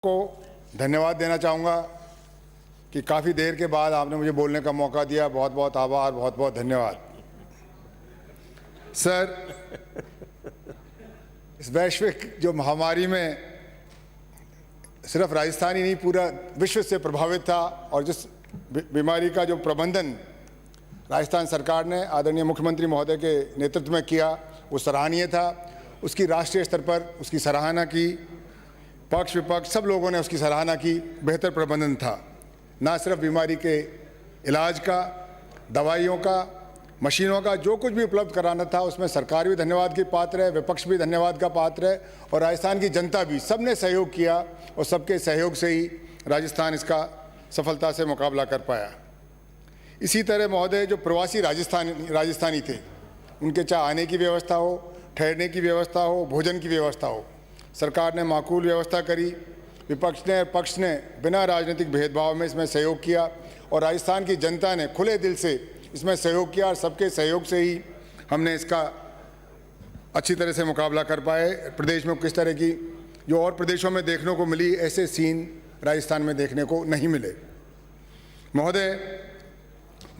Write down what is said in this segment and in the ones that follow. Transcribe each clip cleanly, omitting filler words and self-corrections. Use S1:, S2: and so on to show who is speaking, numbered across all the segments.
S1: को धन्यवाद देना चाहूँगा कि काफ़ी देर के बाद आपने मुझे बोलने का मौका दिया। बहुत बहुत आभार, बहुत बहुत धन्यवाद। सर, इस वैश्विक जो महामारी में सिर्फ राजस्थान ही नहीं, पूरा विश्व से प्रभावित था और जिस बीमारी का जो प्रबंधन राजस्थान सरकार ने आदरणीय मुख्यमंत्री महोदय के नेतृत्व में किया, वो सराहनीय था। उसकी राष्ट्रीय स्तर पर उसकी सराहना की, पक्ष विपक्ष सब लोगों ने उसकी सराहना की। बेहतर प्रबंधन था, ना सिर्फ बीमारी के इलाज का, दवाइयों का, मशीनों का, जो कुछ भी उपलब्ध कराना था उसमें सरकार भी धन्यवाद की पात्र है, विपक्ष भी धन्यवाद का पात्र है और राजस्थान की जनता भी। सब ने सहयोग किया और सबके सहयोग से ही राजस्थान इसका सफलता से मुकाबला कर पाया। इसी तरह महोदय, जो प्रवासी राजस्थानी थे, उनके चाहे आने की व्यवस्था हो, ठहरने की व्यवस्था हो, भोजन की व्यवस्था हो, सरकार ने माकूल व्यवस्था करी। विपक्ष ने और पक्ष ने बिना राजनीतिक भेदभाव में इसमें सहयोग किया और राजस्थान की जनता ने खुले दिल से इसमें सहयोग किया और सबके सहयोग से ही हमने इसका अच्छी तरह से मुकाबला कर पाए। प्रदेश में किस तरह की जो और प्रदेशों में देखने को मिली, ऐसे सीन राजस्थान में देखने को नहीं मिले। महोदय,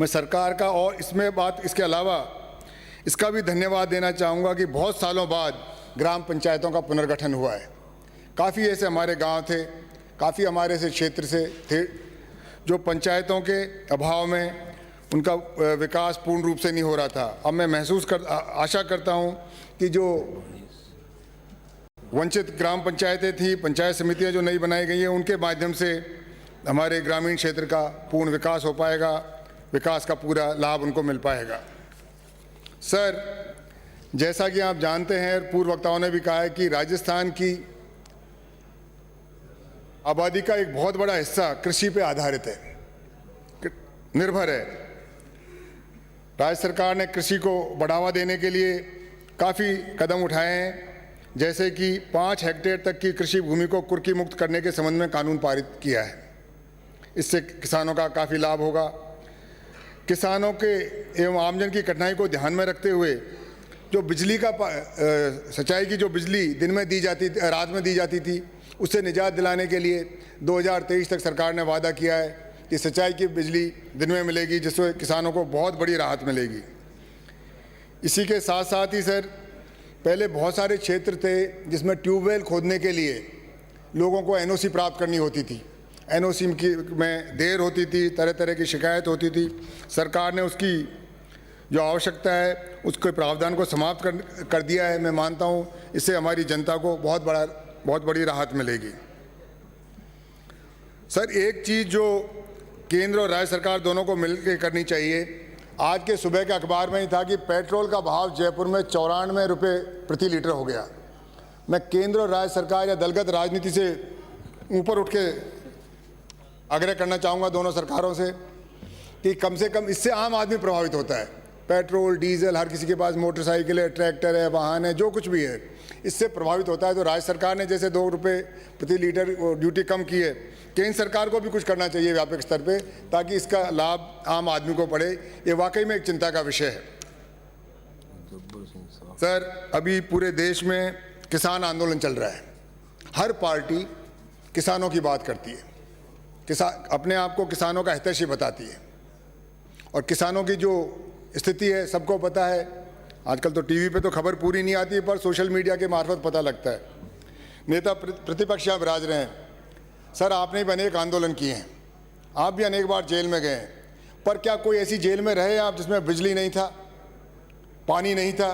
S1: मैं सरकार का और इसके अलावा इसका भी धन्यवाद देना चाहूँगा कि बहुत सालों बाद ग्राम पंचायतों का पुनर्गठन हुआ है। काफ़ी ऐसे हमारे गांव थे, काफ़ी हमारे ऐसे क्षेत्र से थे जो पंचायतों के अभाव में उनका विकास पूर्ण रूप से नहीं हो रहा था। अब मैं आशा करता हूं कि जो वंचित ग्राम पंचायतें थी, पंचायत समितियां जो नई बनाई गई हैं, उनके माध्यम से हमारे ग्रामीण क्षेत्र का पूर्ण विकास हो पाएगा, विकास का पूरा लाभ उनको मिल पाएगा। सर, जैसा कि आप जानते हैं, पूर्व वक्ताओं ने भी कहा है कि राजस्थान की आबादी का एक बहुत बड़ा हिस्सा कृषि पे आधारित है, निर्भर है। राज्य सरकार ने कृषि को बढ़ावा देने के लिए काफ़ी कदम उठाए हैं, जैसे कि 5 हेक्टेयर तक की कृषि भूमि को कुर्की मुक्त करने के संबंध में कानून पारित किया है। इससे किसानों का काफ़ी लाभ होगा। किसानों के एवं आमजन की कठिनाई को ध्यान में रखते हुए जो बिजली का सिंचाई की जो बिजली दिन में दी जाती थी, रात में दी जाती थी, उससे निजात दिलाने के लिए 2023 तक सरकार ने वादा किया है कि सिंचाई की बिजली दिन में मिलेगी, जिससे किसानों को बहुत बड़ी राहत मिलेगी। इसी के साथ साथ ही सर, पहले बहुत सारे क्षेत्र थे जिसमें ट्यूबवेल खोदने के लिए लोगों को एनओसी प्राप्त करनी होती थी। एनओसी में देर होती थी, तरह तरह की शिकायत होती थी। सरकार ने उसकी जो आवश्यकता है उसके प्रावधान को समाप्त कर दिया है। मैं मानता हूँ इससे हमारी जनता को बहुत बड़ी राहत मिलेगी। सर, एक चीज़ जो केंद्र और राज्य सरकार दोनों को मिलकर करनी चाहिए, आज के सुबह के अखबार में ही था कि पेट्रोल का भाव जयपुर में 94 रुपये प्रति लीटर हो गया। मैं केंद्र और राज्य सरकार या दलगत राजनीति से ऊपर उठ के आग्रह करना चाहूँगा दोनों सरकारों से कि कम से कम इससे आम आदमी प्रभावित होता है। पेट्रोल, डीजल, हर किसी के पास मोटरसाइकिल है, ट्रैक्टर है, वाहन है, जो कुछ भी है, इससे प्रभावित होता है। तो राज्य सरकार ने जैसे 2 रुपये प्रति लीटर ड्यूटी कम की है, केंद्र सरकार को भी कुछ करना चाहिए व्यापक स्तर पे, ताकि इसका लाभ आम आदमी को पड़े। ये वाकई में एक चिंता का विषय है। सर, अभी पूरे देश में किसान आंदोलन चल रहा है। हर पार्टी किसानों की बात करती है, अपने आप को किसानों का हितैषी बताती है और किसानों की जो स्थिति है सबको पता है। आजकल तो टीवी पे तो खबर पूरी नहीं आती, पर सोशल मीडिया के मार्फत पता लगता है। नेता प्रतिपक्ष यहाँ विराज रहे हैं। सर, आपने भी अनेक आंदोलन किए हैं, आप भी अनेक बार जेल में गए हैं, पर क्या कोई ऐसी जेल में रहे आप जिसमें बिजली नहीं था, पानी नहीं था?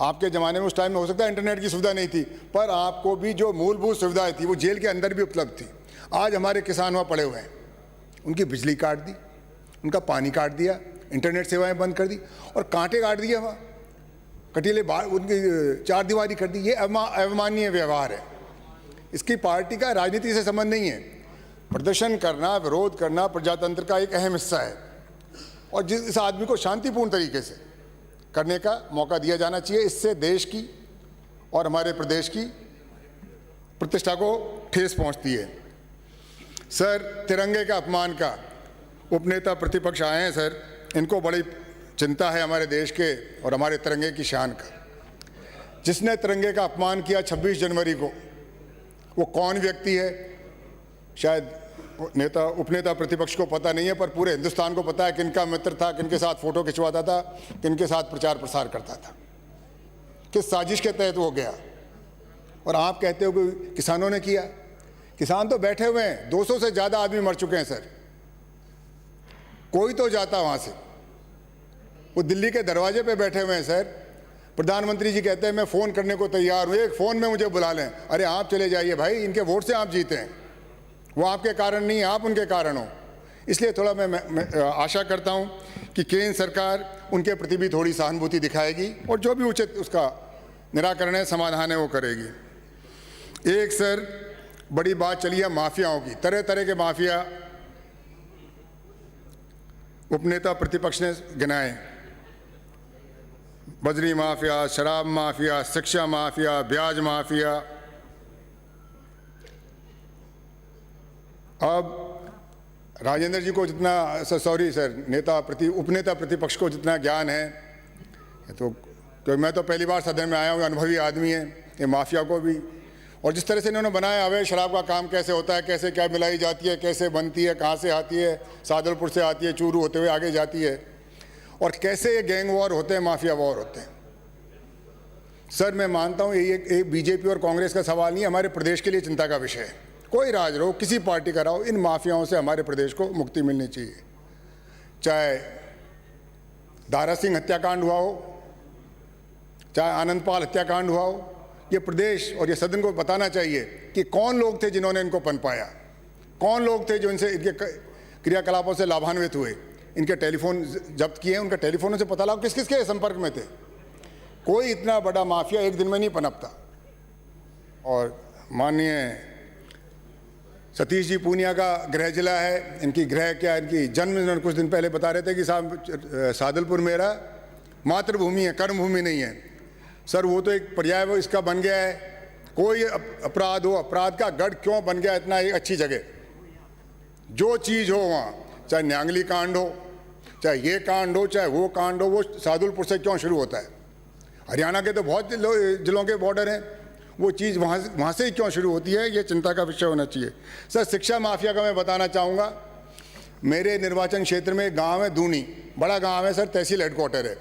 S1: आपके ज़माने में उस टाइम में हो सकता है इंटरनेट की सुविधा नहीं थी, पर आपको भी जो मूलभूत सुविधाएँ थी वो जेल के अंदर भी उपलब्ध थी। आज हमारे किसान वहाँ पड़े हुए हैं, उनकी बिजली काट दी, उनका पानी काट दिया, इंटरनेट सेवाएं बंद कर दी और कांटे काट दिए, वहाँ कटीले उनकी 4 दीवारी कर दी। ये अवमाननीय व्यवहार है। इसकी पार्टी का राजनीति से संबंध नहीं है। प्रदर्शन करना, विरोध करना प्रजातंत्र का एक अहम हिस्सा है और इस आदमी को शांतिपूर्ण तरीके से करने का मौका दिया जाना चाहिए। इससे देश की और हमारे प्रदेश की प्रतिष्ठा को ठेस पहुँचती है। सर, तिरंगे का अपमान का उपनेता प्रतिपक्ष आए हैं सर, इनको बड़ी चिंता है हमारे देश के और हमारे तिरंगे की शान का। जिसने तिरंगे का अपमान किया 26 जनवरी को, वो कौन व्यक्ति है शायद नेता उपनेता प्रतिपक्ष को पता नहीं है, पर पूरे हिंदुस्तान को पता है किनका मित्र था, किनके साथ फोटो खिंचवाता था, किनके साथ प्रचार प्रसार करता था, किस साजिश के तहत वो गया। और आप कहते हो कि किसानों ने किया। किसान तो बैठे हुए हैं, 200 से ज़्यादा आदमी मर चुके हैं सर। कोई तो जाता वहाँ से। वो दिल्ली के दरवाजे पे बैठे हुए हैं सर। प्रधानमंत्री जी कहते हैं मैं फ़ोन करने को तैयार हूँ, एक फ़ोन में मुझे बुला लें। अरे आप चले जाइए भाई, इनके वोट से आप जीते हैं, वो आपके कारण नहीं, आप उनके कारण हो। इसलिए थोड़ा मैं आशा करता हूँ कि केंद्र सरकार उनके प्रति भी थोड़ी सहानुभूति दिखाएगी और जो भी उचित उसका निराकरण है, समाधान है, वो करेगी। एक सर बड़ी बात चली है माफियाओं की, तरह तरह के माफिया उपनेता प्रतिपक्ष ने गिनाए। बजरी माफिया, शराब माफिया, शिक्षा माफिया, ब्याज माफिया। अब राजेंद्र जी को जितना उपनेता प्रतिपक्ष को जितना ज्ञान है, तो क्योंकि मैं तो पहली बार सदन में आया हूँ, अनुभवी आदमी है, ये माफिया को भी, और जिस तरह से इन्होंने बनाया अवैध शराब का काम कैसे होता है, कैसे क्या मिलाई जाती है, कैसे बनती है, कहाँ से आती है, सादुलपुर से आती है, चूरू होते हुए आगे जाती है, और कैसे ये गैंग वॉर होते हैं, माफिया वॉर होते हैं। सर मैं मानता हूँ ये बीजेपी और कांग्रेस का सवाल नहीं है, हमारे प्रदेश के लिए चिंता का विषय है। कोई राज रहो, किसी पार्टी का रहो, इन माफियाओं से हमारे प्रदेश को मुक्ति मिलनी चाहिए। चाहे दारा सिंह हत्याकांड हुआ हो, चाहे आनंदपाल हत्याकांड हुआ हो, ये प्रदेश और ये सदन को बताना चाहिए कि कौन लोग थे जिन्होंने इनको पनपाया, कौन लोग थे जो इनसे इनके क्रियाकलापों से लाभान्वित हुए। इनके टेलीफोन जब्त किए हैं, उनके टेलीफोनों से पता लगाओ किस किस के संपर्क में थे। कोई इतना बड़ा माफिया एक दिन में नहीं पनपता। और माननीय सतीश जी पूनिया का गृह जिला है, इनकी गृह क्या, इनकी जन्म इन्होंने कुछ दिन पहले बता रहे थे कि साहब सादुलपुर मेरा मातृभूमि है, कर्मभूमि नहीं है। सर वो तो एक पर्याय वो इसका बन गया है। कोई अपराध हो, अपराध का गढ़ क्यों बन गया इतना एक अच्छी जगह, जो चीज़ हो वहाँ, चाहे न्यांगली कांड हो, चाहे ये कांड हो, चाहे वो कांड हो, वो सादुलपुर से क्यों शुरू होता है। हरियाणा के तो बहुत जिलों के बॉर्डर हैं, वो चीज़ वहाँ से ही क्यों शुरू होती है, ये चिंता का विषय होना चाहिए। सर शिक्षा माफिया का मैं बताना चाहूँगा। मेरे निर्वाचन क्षेत्र में एक गाँव है दूनी, बड़ा गाँव है सर, तहसील हेडक्वार्टर है।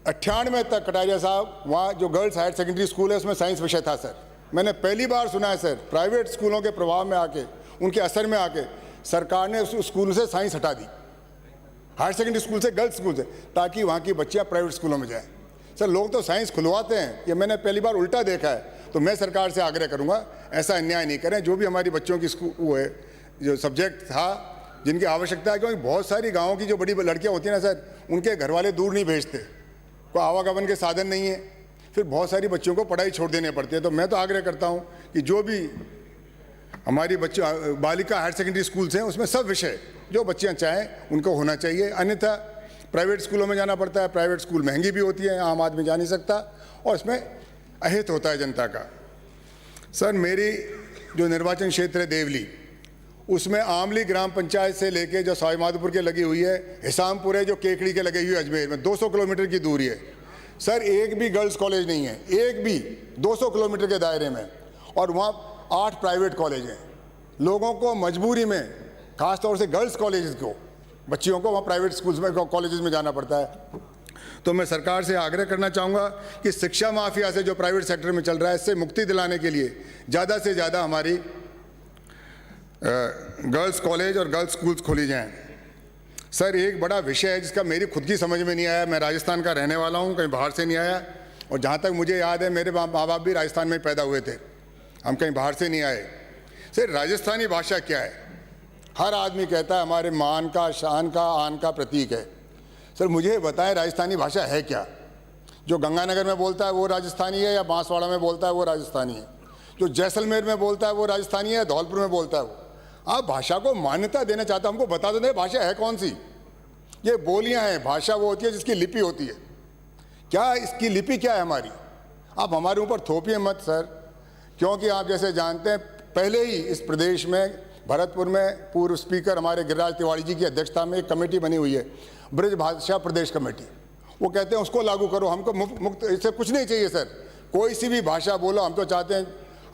S1: 98 तक कटारिया साहब वहाँ जो गर्ल्स हायर सेकेंडरी स्कूल है उसमें साइंस विषय था सर। मैंने पहली बार सुना है सर, प्राइवेट स्कूलों के प्रभाव में आके, उनके असर में आके सरकार ने उस स्कूल से साइंस हटा दी, हायर सेकेंडरी स्कूल से, गर्ल्स स्कूल से, ताकि वहाँ की बच्चियाँ प्राइवेट स्कूलों में जाएँ। सर लोग तो साइंस खुलवाते हैं, ये मैंने पहली बार उल्टा देखा है। तो मैं सरकार से आग्रह करूँगा ऐसा अन्याय नहीं करें। जो भी हमारी बच्चों की वो है जो सब्जेक्ट था जिनकी आवश्यकता है, क्योंकि बहुत सारी गाँवों की जो बड़ी लड़कियाँ होती हैं ना सर, उनके घर वाले दूर नहीं भेजते, कोई आवागमन के साधन नहीं है, फिर बहुत सारी बच्चियों को पढ़ाई छोड़ देनी पड़ती है। तो मैं तो आग्रह करता हूँ कि जो भी हमारी बच्चों बालिका हायर सेकेंडरी स्कूल्स हैं उसमें सब विषय जो बच्चियाँ चाहें उनको होना चाहिए। अन्यथा प्राइवेट स्कूलों में जाना पड़ता है, प्राइवेट स्कूल महंगी भी होती है, आम आदमी जा नहीं सकता, और इसमें अहित होता है जनता का। सर मेरी जो निर्वाचन क्षेत्र है देवली, उसमें आमली ग्राम पंचायत से लेके जो सवाई माधोपुर के लगी हुई है, हिसामपुर है जो केकड़ी के लगी हुई है अजमेर में, 200 किलोमीटर की दूरी है सर। एक भी गर्ल्स कॉलेज नहीं है, एक भी 200 किलोमीटर के दायरे में, और वहाँ 8 प्राइवेट कॉलेज हैं। लोगों को मजबूरी में, खासतौर से गर्ल्स कॉलेज को, बच्चियों को वहाँ प्राइवेट स्कूल्स में, कॉलेजेस में जाना पड़ता है। तो मैं सरकार से आग्रह करना चाहूँगा कि शिक्षा माफिया से जो प्राइवेट सेक्टर में चल रहा है, इससे मुक्ति दिलाने के लिए ज़्यादा से ज़्यादा हमारी गर्ल्स कॉलेज और गर्ल्स स्कूल्स खोली जाएं। सर एक बड़ा विषय है जिसका मेरी खुद की समझ में नहीं आया, मैं राजस्थान का रहने वाला हूँ, कहीं बाहर से नहीं आया, और जहाँ तक मुझे याद है मेरे माँ बाप भी राजस्थान में पैदा हुए थे, हम कहीं बाहर से नहीं आए। सर राजस्थानी भाषा क्या है? हर आदमी कहता है हमारे मान का, शान का, आन का प्रतीक है। सर मुझे बताएं राजस्थानी भाषा है क्या? जो गंगानगर में बोलता है वो राजस्थानी है, या बांसवाड़ा में बोलता है वो राजस्थानी है? जो जैसलमेर में बोलता है वो राजस्थानी है, धौलपुर में बोलता है वो? आप भाषा को मान्यता देना चाहते हैं, हमको बता दो भाषा है कौन सी। ये बोलियां हैं, भाषा वो होती है जिसकी लिपि होती है। क्या इसकी लिपि क्या है हमारी? आप हमारे ऊपर थोपिए मत सर, क्योंकि आप जैसे जानते हैं पहले ही इस प्रदेश में भरतपुर में पूर्व स्पीकर हमारे गिरिराज तिवारी जी की अध्यक्षता में एक कमेटी बनी हुई है, ब्रज भाषा प्रदेश कमेटी। वो कहते हैं उसको लागू करो, हमको मुक्त इससे कुछ नहीं चाहिए सर, कोई सी भी भाषा बोलो। हम तो चाहते हैं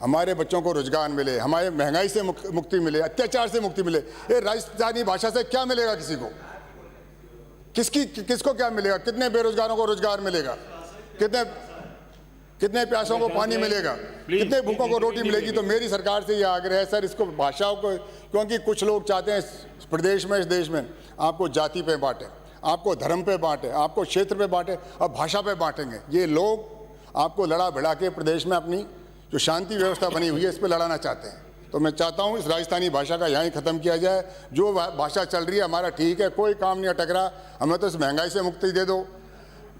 S1: हमारे बच्चों को रोजगार मिले, हमारे महंगाई से मुक्ति मिले, अत्याचार से मुक्ति मिले। ये राजस्थानी भाषा से क्या मिलेगा किसी को? किसको क्या मिलेगा? कितने बेरोजगारों को रोजगार मिलेगा? कितने प्यासों को पानी मिलेगा? कितने भूखों को रोटी मिलेगी? तो मेरी सरकार से ये आग्रह है सर, इसको भाषाओं को, क्योंकि कुछ लोग चाहते हैं इस प्रदेश में, इस देश में आपको जाति पे बांटे, आपको धर्म पे बांटे, आपको क्षेत्र पे बांटे, अब भाषा पे बांटेंगे। ये लोग आपको लड़ा भिड़ा के प्रदेश में अपनी जो शांति व्यवस्था बनी हुई है इस पर लड़ाना चाहते हैं। तो मैं चाहता हूँ इस राजस्थानी भाषा का यहाँ ही ख़त्म किया जाए। जो भाषा चल रही है हमारा ठीक है, कोई काम नहीं अटक रहा। हमें तो इस महंगाई से मुक्ति दे दो,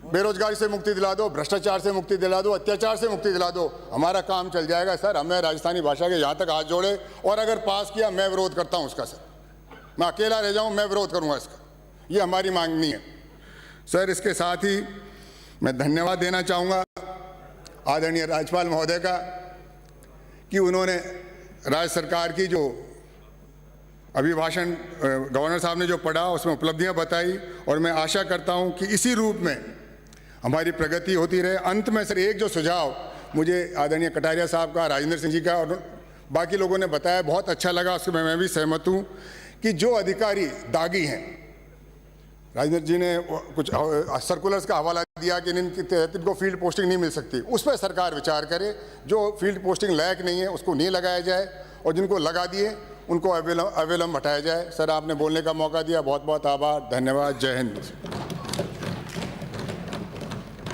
S1: बेरोजगारी से मुक्ति दिला दो, भ्रष्टाचार से मुक्ति दिला दो, अत्याचार से मुक्ति दिला दो, हमारा काम चल जाएगा सर। हमें राजस्थानी भाषा के यहाँ तक हाथ जोड़े, और अगर पास किया मैं विरोध करता हूँ उसका सर, मैं अकेला रह जाऊँ मैं विरोध करूँगा इसका, ये हमारी मांग नहीं है सर। इसके साथ ही मैं धन्यवाद देना चाहूँगा आदरणीय राज्यपाल महोदय का कि उन्होंने राज्य सरकार की जो अभिभाषण गवर्नर साहब ने जो पढ़ा उसमें उपलब्धियां बताई, और मैं आशा करता हूं कि इसी रूप में हमारी प्रगति होती रहे। अंत में सर एक जो सुझाव मुझे आदरणीय कटारिया साहब का, राजेंद्र सिंह जी का और बाकी लोगों ने बताया, बहुत अच्छा लगा, उसमें मैं भी सहमत हूं कि जो अधिकारी दागी हैं, राजेंद्र जी ने कुछ सर्कुलर्स का हवाला दिया कि इनको फील्ड पोस्टिंग नहीं मिल सकती, उस पर सरकार विचार करे। जो फील्ड पोस्टिंग लायक नहीं है उसको नहीं लगाया जाए, और जिनको लगा दिए उनको अविलंब हटाया जाए। सर आपने बोलने का मौका दिया, बहुत बहुत आभार, धन्यवाद, जय हिंद।